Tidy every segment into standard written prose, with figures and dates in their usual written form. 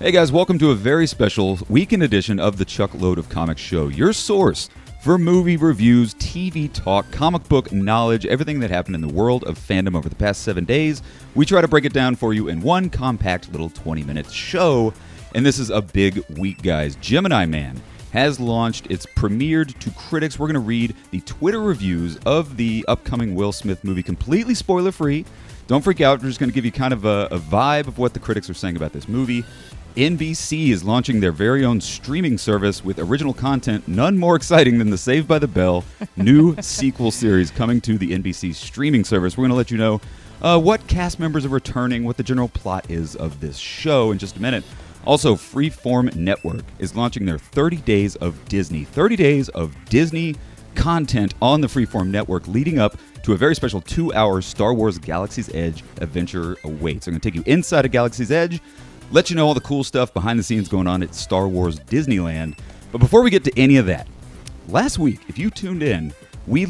Hey guys, welcome to a very special weekend edition of the Chuckload of Comics Show, your source for movie reviews, TV talk, comic book knowledge, everything that happened in the world of fandom over the past 7 days. We try to break it down for you in one compact little 20-minute show, and this is a big week, guys. Gemini Man has launched. It's premiered to critics. We're going to read the Twitter reviews of the upcoming Will Smith movie, completely spoiler-free. Don't freak out. We're just going to give you kind of a vibe of what the critics are saying about this movie. NBC is launching their very own streaming service with original content, none more exciting than the Saved by the Bell new sequel series coming to the NBC streaming service. We're going to let you know what cast members are returning, what the general plot is of this show in just a minute. Also, Freeform Network is launching their 30 Days of Disney. 30 days of Disney content on the Freeform Network leading up to a very special 2-hour Star Wars Galaxy's Edge adventure awaits. I'm going to take you inside of Galaxy's Edge, let you know all the cool stuff behind the scenes going on at Star Wars Disneyland. But before we get to any of that, last week, if you tuned in, we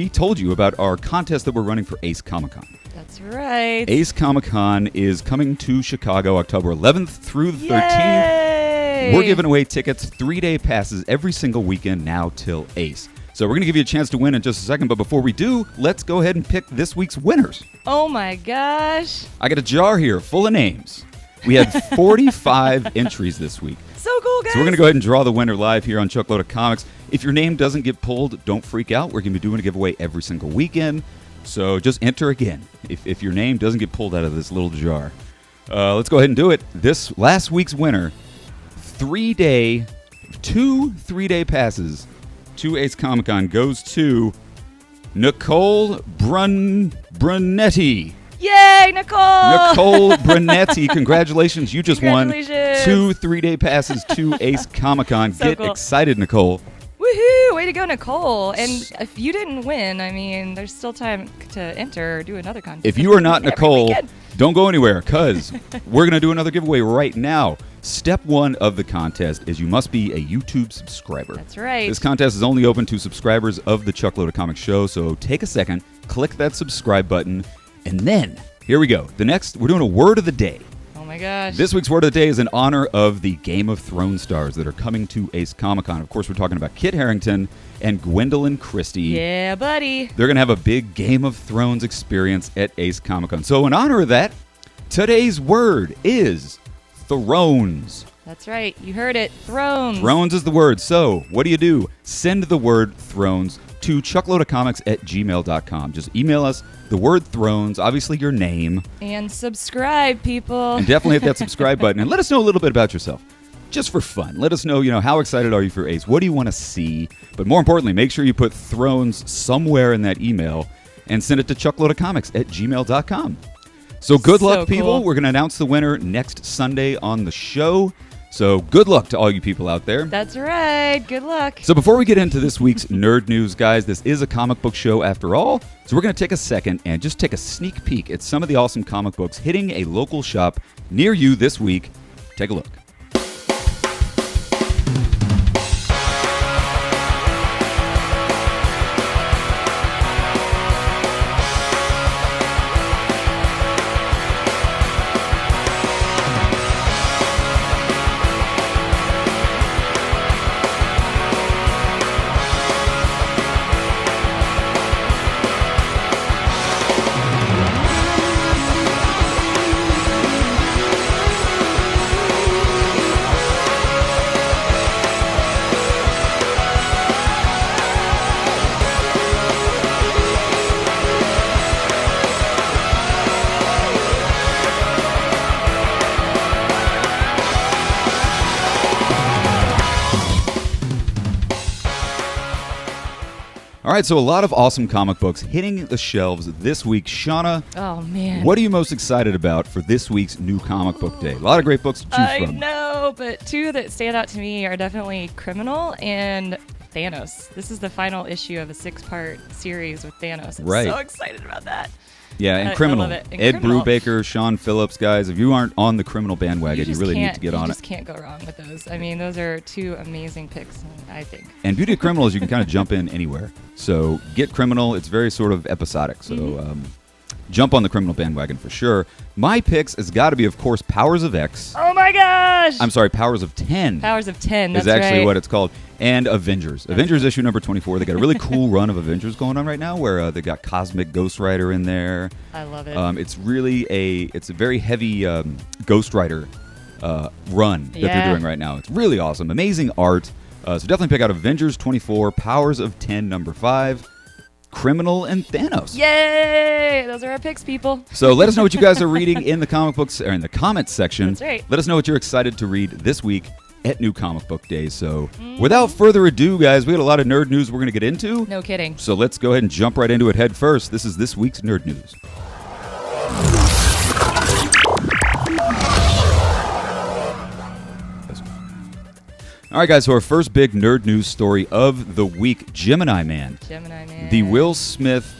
told you about our contest that we're running for Ace Comic-Con. That's right. Ace Comic-Con is coming to Chicago October 11th through the 13th. Yay! We're giving away tickets, 3-day passes every single weekend now till Ace. So we're going to give you a chance to win in just a second, but before we do, let's go ahead and pick this week's winners. Oh my gosh. I got a jar here full of names. We had 45 entries this week. So cool, guys. So we're going to go ahead and draw the winner live here on Chuckload of Comics. If your name doesn't get pulled, don't freak out. We're going to be doing a giveaway every single weekend. So just enter again if your name doesn't get pulled out of this little jar. Let's go ahead and do it. This last week's winner, 3-day passes to Ace Comic-Con goes to Nicole Brunetti. Yay, Nicole! Nicole Brunetti, congratulations. You just won 2 3-day passes to Ace Comic-Con. So Get cool. excited, Nicole. Woohoo! Way to go, Nicole. And if you didn't win, I mean, there's still time to enter or do another contest. If you are not Nicole, weekend. don't go anywhere because we're going to do another giveaway right now. Step 1 of the contest is you must be a YouTube subscriber. That's right. This contest is only open to subscribers of the Chuckload of Comics show, so take a second, click that subscribe button, and then, here we go. We're doing a word of the day. Oh my gosh. This week's word of the day is in honor of the Game of Thrones stars that are coming to Ace Comic-Con. Of course, we're talking about Kit Harington and Gwendolyn Christie. Yeah, buddy. They're going to have a big Game of Thrones experience at Ace Comic-Con. So in honor of that, today's word is Thrones. That's right. You heard it. Thrones. Thrones is the word. So what do? Send the word Thrones to chuckloadofcomics@gmail.com. Just email us the word Thrones, obviously your name. And subscribe, people. And definitely hit that subscribe button. And let us know a little bit about yourself. Just for fun. Let us know, how excited are you for Ace? What do you want to see? But more importantly, make sure you put Thrones somewhere in that email and send it to chuckloadofcomics@gmail.com. So good luck, people. Cool. We're going to announce the winner next Sunday on the show. So good luck to all you people out there. That's right. Good luck. So before we get into this week's nerd news, guys, this is a comic book show after all. So we're going to take a second and just take a sneak peek at some of the awesome comic books hitting a local shop near you this week. Take a look. All right, so a lot of awesome comic books hitting the shelves this week. Shauna, Oh, man. what are you most excited about for this week's new comic book day? A lot of great books to choose I from. know, but 2 that stand out to me are definitely Criminal and Thanos. This is the final issue of a 6-part series with Thanos. I'm Right. so excited about that. Yeah, and I Criminal. love it. And Ed Criminal. Brubaker, Sean Phillips, guys. If you aren't on the Criminal bandwagon, you really need to get on You it. just can't go wrong with those. I mean, those are 2 amazing picks, I think. And Beauty of Criminal is you can kind of jump in anywhere. So get Criminal. It's very sort of episodic. So jump on the criminal bandwagon for sure. My picks has got to be, of course, Powers of X. Oh my gosh! I'm sorry, Powers of 10. Powers of 10, that's is actually right. what it's called. And Avengers. Avengers issue number 24. They got a really cool run of Avengers going on right now where they got Cosmic Ghost Rider in there. I love it. It's really a very heavy Ghost Rider run that they're doing right now. It's really awesome. Amazing art. So definitely pick out Avengers 24, Powers of 10 number 5, Criminal, and Thanos. Yay! Those are our picks, people. So let us know what you guys are reading in the comic books or in the comments section. That's right. Let us know what you're excited to read this week at New Comic Book Day. So without further ado, guys, we got a lot of nerd news we're going to get into. No kidding. So let's go ahead and jump right into it head first. This is this week's nerd news. All right, guys, so our first big nerd news story of the week, Gemini Man. Gemini Man. The Will Smith,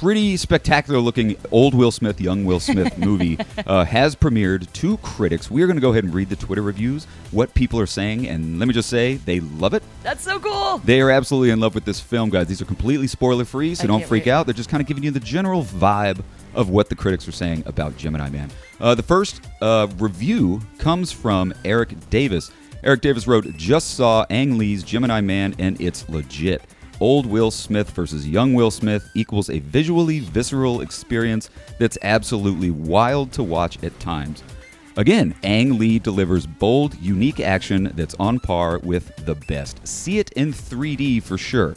pretty spectacular-looking old Will Smith, young Will Smith movie has premiered to critics. We are going to go ahead and read the Twitter reviews, what people are saying, and let me just say, they love it. That's so cool. They are absolutely in love with this film, guys. These are completely spoiler-free, so I don't can't freak wait. out. They're just kind of giving you the general vibe of what the critics are saying about Gemini Man. The first review comes from Eric Davis. Eric Davis wrote, "Just saw Ang Lee's Gemini Man and it's legit. Old Will Smith versus young Will Smith equals a visually visceral experience that's absolutely wild to watch at times. Again, Ang Lee delivers bold, unique action that's on par with the best. See it in 3D for sure."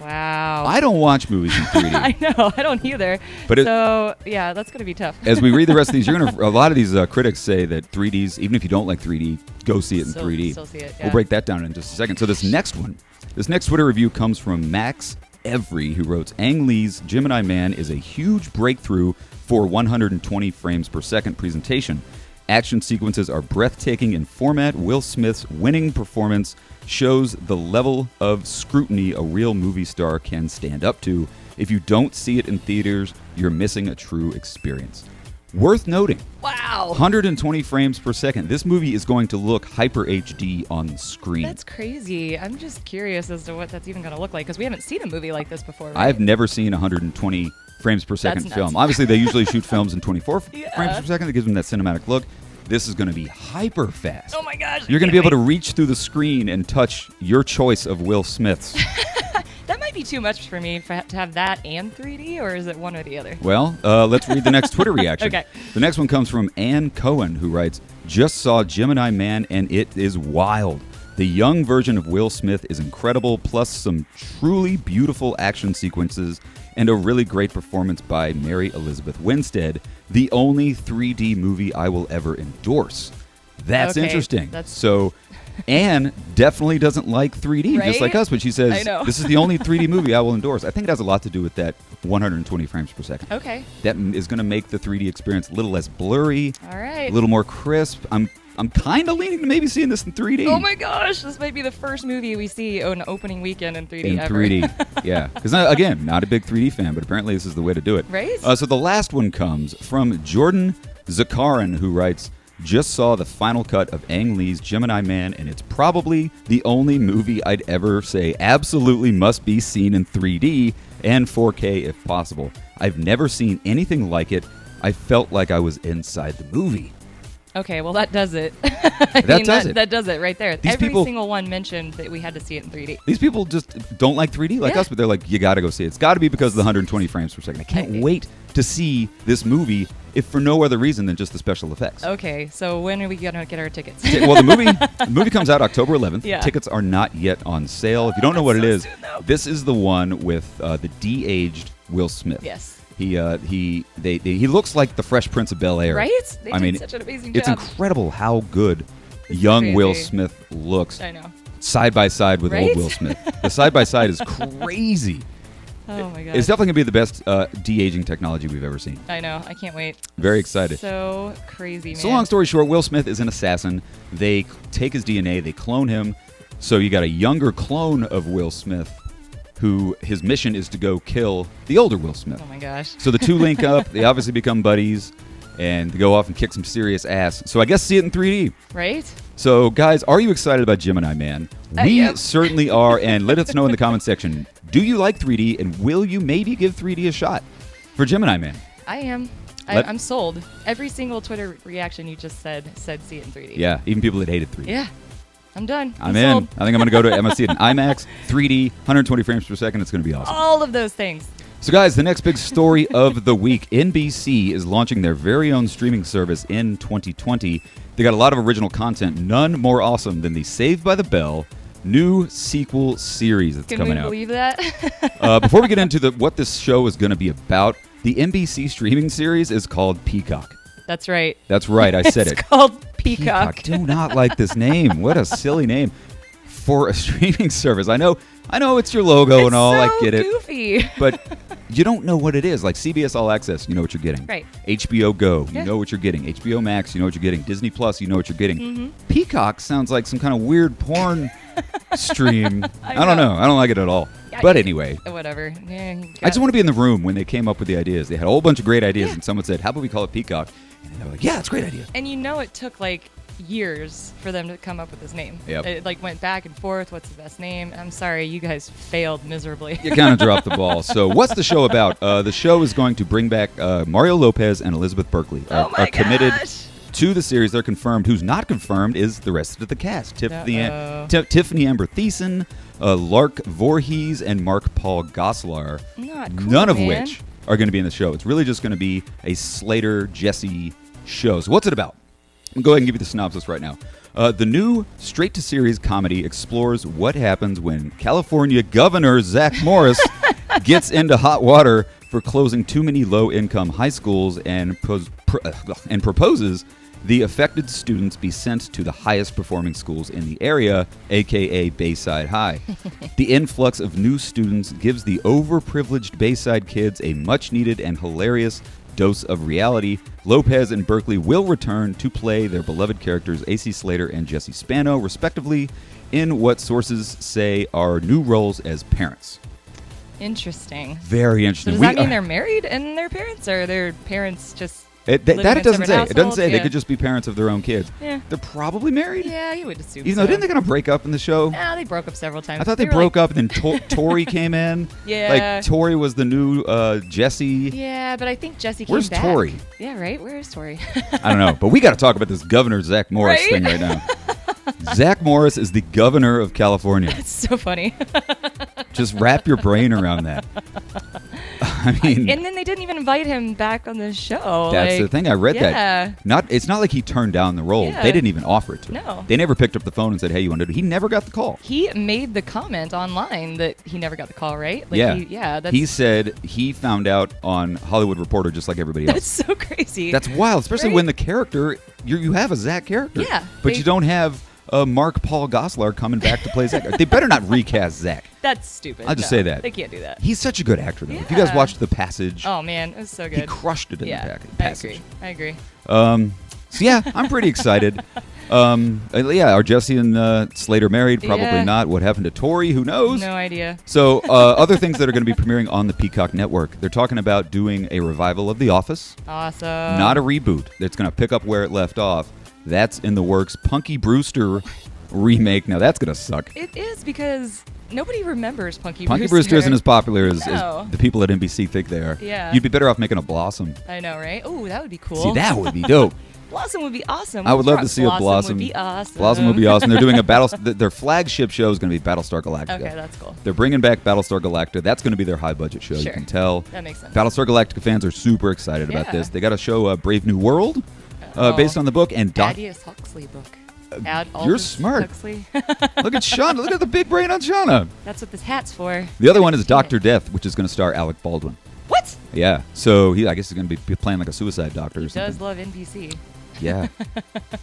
Wow. I don't watch movies in 3D. I know. I don't either. But so, yeah, that's going to be tough. As we read the rest of these, a lot of these critics say that 3Ds, even if you don't like 3D, go see it in 3D. Still see it, yeah. We'll break that down in just a second. So this next Twitter review comes from Max Every, who wrote, "Ang Lee's Gemini Man is a huge breakthrough for 120 frames per second presentation. Action sequences are breathtaking in format. Will Smith's winning performance shows the level of scrutiny a real movie star can stand up to. If you don't see it in theaters, you're missing a true experience." Worth noting, Wow. 120 frames per second. This movie is going to look hyper HD on the screen. That's crazy. I'm just curious as to what that's even going to look like because we haven't seen a movie like this before, right? I've never seen 120 frames per second That's film. nuts. Obviously, they usually shoot films in 24 Yeah. frames per second. That gives them that cinematic look. This is going to be hyper fast. Oh my gosh. You're going to be able to reach through the screen and touch your choice of Will Smith's. That might be too much for me to have that and 3D, or is it one or the other? Well, let's read the next Twitter reaction. Okay. The next one comes from Ann Cohen, who writes, "Just saw Gemini Man and it is wild. The young version of Will Smith is incredible, plus some truly beautiful action sequences and a really great performance by Mary Elizabeth Winstead. The only 3D movie I will ever endorse." That's Okay, interesting. that's- So Anne definitely doesn't like 3D, just Right? like us, but she I says, know. "This is the only 3D movie I will endorse." I think it has a lot to do with that 120 frames per second. Okay. That is going to make the 3D experience a little less blurry, All right. a little more crisp. I'm kind of leaning to maybe seeing this in 3D. Oh my gosh, this might be the first movie we see on opening weekend in 3D in ever. 3D, yeah. Because again, not a big 3D fan, but apparently this is the way to do it. Right? So the last one comes from Jordan Zakarin, who writes, "Just saw the final cut of Ang Lee's Gemini Man, and it's probably the only movie I'd ever say absolutely must be seen in 3D and 4K if possible. I've never seen anything like it. I felt like I was inside the movie." Okay, well that does it. That does it. That does it right there. These Every people- single one mentioned that we had to see it in 3D. These people just don't like 3D like Yeah. us, but they're like, you got to go see it. It's got to be because of the 120 frames per second. I can't wait to see this movie, if for no other reason than just the special effects. Okay, so when are we gonna get our tickets? Well, the movie comes out October 11th. Yeah. Tickets are not yet on sale. If you don't know what it is, that's so soon, though. this is the one with the de-aged Will Smith. Yes. He looks like the Fresh Prince of Bel-Air. Right? They I did mean, such an amazing it's job. incredible how good This is young Will crazy. Smith looks I know. side by side with Right? old Will Smith. The side by side is crazy. Oh my god. It's definitely going to be the best de-aging technology we've ever seen. I know. I can't wait. Very excited. So crazy, man. So long story short, Will Smith is an assassin. They take his DNA, they clone him. So you got a younger clone of Will Smith who his mission is to go kill the older Will Smith. Oh my gosh. So the two link up, they obviously become buddies, and they go off and kick some serious ass. So I guess see it in 3D. Right? So guys, are you excited about Gemini Man? We am. certainly are, and let us know in the comment section. Do you like 3D, and will you maybe give 3D a shot for Gemini Man? I am. I'm sold. Every single Twitter reaction you just said see it in 3D. Yeah, even people that hated 3D. Yeah. I'm done. I'm sold. in. I think I'm going to see it in IMAX, 3D, 120 frames per second. It's going to be awesome. All of those things. So, guys, the next big story of the week, NBC is launching their very own streaming service in 2020. They got a lot of original content, none more awesome than the Saved by the Bell new sequel series that's coming out. Can we believe that? Before we get into what this show is going to be about, the NBC streaming series is called Peacock. That's right. That's right. I said It's called Peacock. I do not like this name. What a silly name for a streaming service. I know it's your logo and all. So I get it. Goofy. But you don't know what it is. Like CBS All Access, you know what you're getting. Right. HBO Go, you Yeah. know what you're getting. HBO Max, you know what you're getting. Disney Plus, you know what you're getting. Mm-hmm. Peacock sounds like some kind of weird porn stream. I I don't know. know. I don't like it at all. Yeah, But anyway, Whatever. Yeah, I just want to be in the room when they came up with the ideas. They had a whole bunch of great ideas, and someone said, "How about we call it Peacock?" And they were like, "Yeah, it's a great idea." And it took like years for them to come up with this name. Yep. It like went back and forth. What's the best name? I'm sorry, you guys failed miserably. You kind of dropped the ball. So what's the show about? The show is going to bring back Mario Lopez and Elizabeth Berkley. Are committed to the series. They're confirmed. Who's not confirmed is the rest of the cast. Tiffany Amber Thiessen, Lark Voorhees, and Mark Paul Gosselaar. Not cool, None of man. which are going to be in the show. It's really just going to be a Slater-Jesse show. So what's it about? I'll go ahead and give you the synopsis right now. The new straight-to-series comedy explores what happens when California Governor Zach Morris gets into hot water for closing too many low-income high schools and proposes the affected students be sent to the highest-performing schools in the area, a.k.a. Bayside High. The influx of new students gives the overprivileged Bayside kids a much-needed and hilarious dose of reality. Lopez and Berkeley will return to play their beloved characters AC Slater and Jesse Spano, respectively, in what sources say are new roles as parents. Interesting. Very So interesting. does that mean they're married and their parents, or their parents just It living in doesn't separate say. It doesn't households? say. They Yeah. could just be parents of their own kids. Yeah. They're probably married. Yeah, you would assume. Even though, didn't they kind of break up in the show? Nah, they broke up several times. I thought they were broke like, up, and then Tori came in. Yeah. Like, Tori was the new Jesse. Yeah, but I think Jesse came Where's back. Tori? Yeah, right. Where is Tori? I don't know. But we got to talk about this Governor Zach Morris Right? thing right now. Zach Morris is the governor of California. It's so funny. Just wrap your brain around that. I mean, And then they didn't even invite him back on the show. that's the like, thing. I read yeah. that. It's not like he turned down the role. Yeah. They didn't even offer it to him. No. They never picked up the phone and said, "Hey, you want to do it?" He never got the call. He made the comment online that he never got the call, right? Like Yeah. That's, He said he found out on Hollywood Reporter just like everybody else. that's so crazy. That's wild, especially Right? when the character you have a Zach character. Yeah, But they- you don't have Mark Paul Gosselaar coming back to play Zach. They better not recast Zach. That's stupid. I'll just No, say that. They can't do that. He's such a good actor, though. If you guys Yeah. watched The Passage, Oh man, it was so he good. crushed it in Yeah, The Passage. I agree. So yeah, I'm pretty excited. Are Jesse and Slater married? Probably Yeah. not. What happened to Tori? Who knows? No idea. So other things that are going to be premiering on the Peacock Network. They're talking about doing a revival of The Office. Awesome. Not a reboot. It's going to pick up where it left off. That's in the works. Punky Brewster remake. Now that's going to suck. It is because nobody remembers Punky Brewster isn't as popular as No. the people at NBC think they are. Yeah. You'd be better off making a Blossom. I know, right? Oh, that would be cool. See, that would be dope. Blossom would be awesome. I would love to Blossom see a Blossom. would be awesome. Blossom would be awesome. They're doing a their flagship show is going to be Battlestar Galactica. Okay, that's cool. They're bringing back Battlestar Galactica. That's going to be their high budget show. You Sure. can tell. That makes sense. Battlestar Galactica fans are super excited about Yeah. this. They got a show, Brave New World, based on the book, and Thaddeus Huxley book. You're smart. Huxley. Look at Shauna. Look at the big brain on Shauna. That's what this hat's for. The other one is Dr. Death, which is going to star Alec Baldwin. What? Yeah. So I guess he's going to be playing like a suicide doctor or He something. does love NBC. Yeah.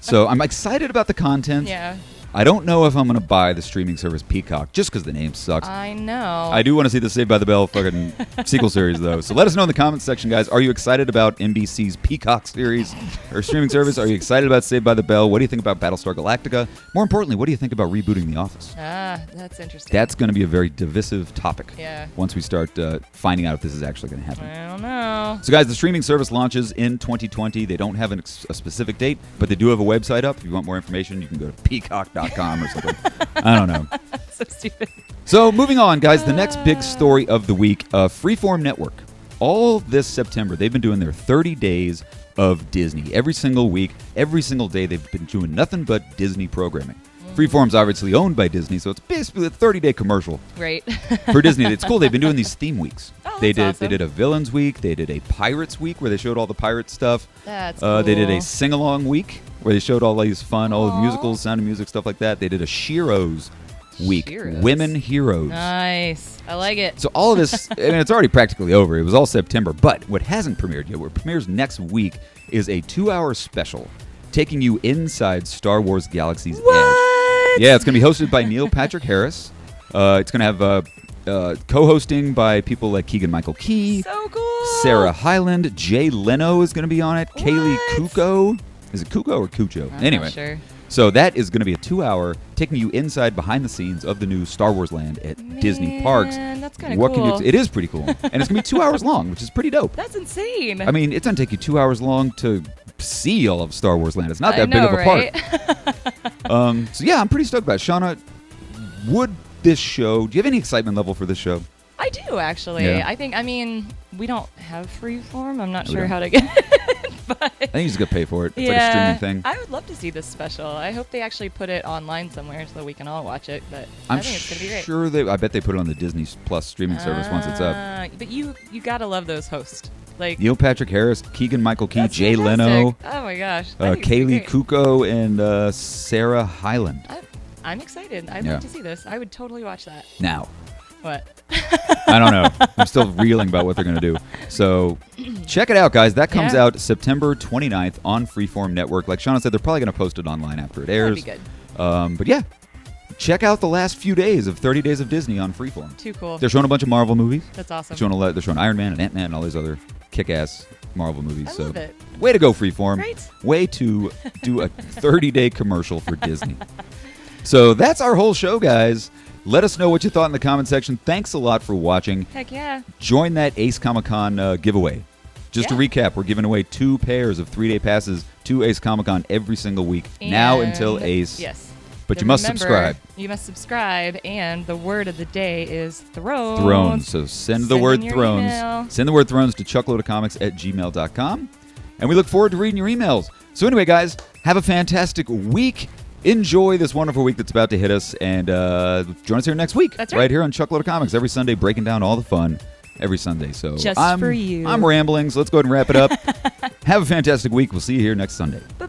So I'm excited about the content. Yeah. I don't know if I'm going to buy the streaming service Peacock just because the name sucks. I know. I do want to see the Saved by the Bell fucking sequel series, though. So let us know in the comments section, guys. Are you excited about NBC's Peacock series or streaming service? Are you excited about Saved by the Bell? What do you think about Battlestar Galactica? More importantly, what do you think about rebooting The Office? Ah, that's interesting. That's going to be a very divisive topic Yeah. once we start finding out if this is actually going to happen. I don't know. So, guys, the streaming service launches in 2020. They don't have a specific date, but they do have a website up. If you want more information, you can go to peacock.com or something. I don't know. So stupid. So, moving on, guys, the next big story of the week, Freeform Network. all this September, they've been doing their 30 days of Disney. Every single week, every single day, they've been doing nothing but Disney programming. Freeform's obviously owned by Disney, so it's basically a 30-day commercial. Right. For Disney. It's cool. They've been doing these theme weeks. Oh, They awesome. did a Villains Week. They did a Pirates Week where they showed all the pirate stuff. That's cool. They did a sing-along week where they showed all these fun old Aw. musicals, Sound of Music, stuff like that. They did a Sheroes Week. Sheroes. Women Heroes. Nice. I like it. So all of this, I mean, it's already practically over. It was all September. But what hasn't premiered yet, what premieres next week, is a 2-hour special taking you inside Star Wars Galaxy's Edge. Yeah, it's going to be hosted by Neil Patrick Harris. It's going to have co-hosting by people like Keegan-Michael Key, So cool. Sarah Hyland, Jay Leno is going to be on it, Kaylee What? Cuoco. Is it Cuoco or Cujo? I'm Anyway, not sure. so that is going to be a 2-hour taking you inside behind the scenes of the new Star Wars land at Disney Parks. Man, that's kind of What cool. can you? It is pretty cool, and it's going to be 2 hours long, which is pretty dope. That's insane. I mean, it's going to take you 2 hours long to see all of Star Wars land. It's not I that big know, of a right? park. So yeah, I'm pretty stoked about it. Shauna, would this show? Do you have any excitement level for this show? I do, actually. Yeah. I mean, we don't have Freeform. I'm not No, we sure don't. how to get it. But I think you just got to pay for it. It's yeah, like a streaming thing. I would love to see this special. I hope they actually put it online somewhere so that we can all watch it. But I'm I think it's going to be great. sure I bet they put it on the Disney Plus streaming service once it's up. But you gotta love those hosts. Like Neil Patrick Harris, Keegan-Michael Key, that's Jay fantastic. Leno, Oh my gosh. I think it's gonna be Kaylee great. Cuoco, and Sarah Hyland. I'm excited. I'd Yeah. like to see this. I would totally watch that. Now, What? I don't know. I'm still reeling about what they're going to do. So check it out, guys. That comes Yeah. out September 29th on Freeform Network. Like Shauna said, they're probably going to post it online after it airs. That'd be good. But yeah, check out the last few days of 30 Days of Disney on Freeform. Too cool. They're showing a bunch of Marvel movies. That's awesome. They're showing Iron Man and Ant-Man and all these other kick-ass Marvel movies. I So love it. way to go, Freeform. Right. Way to do a 30-day commercial for Disney. So that's our whole show, guys. Let us know what you thought in the comment section. Thanks a lot for watching. Heck yeah. Join that Ace Comic Con giveaway. Just to Yeah. recap, we're giving away 2 pairs of 3-day passes to Ace Comic Con every single week, now And- until Ace. Yes. But Then you must remember, subscribe. You must subscribe, and the word of the day is thrones. Thrones. So send the Send word in your thrones. email. Send the word thrones to chuckloadofcomics@gmail.com. And we look forward to reading your emails. So anyway, guys, have a fantastic week. Enjoy this wonderful week that's about to hit us. And join us here next week. That's right. Here on Chuckload of Comics every Sunday, breaking down all the fun every Sunday. So Just I'm, for you. I'm rambling, so let's go ahead and wrap it up. Have a fantastic week. We'll see you here next Sunday. Bye.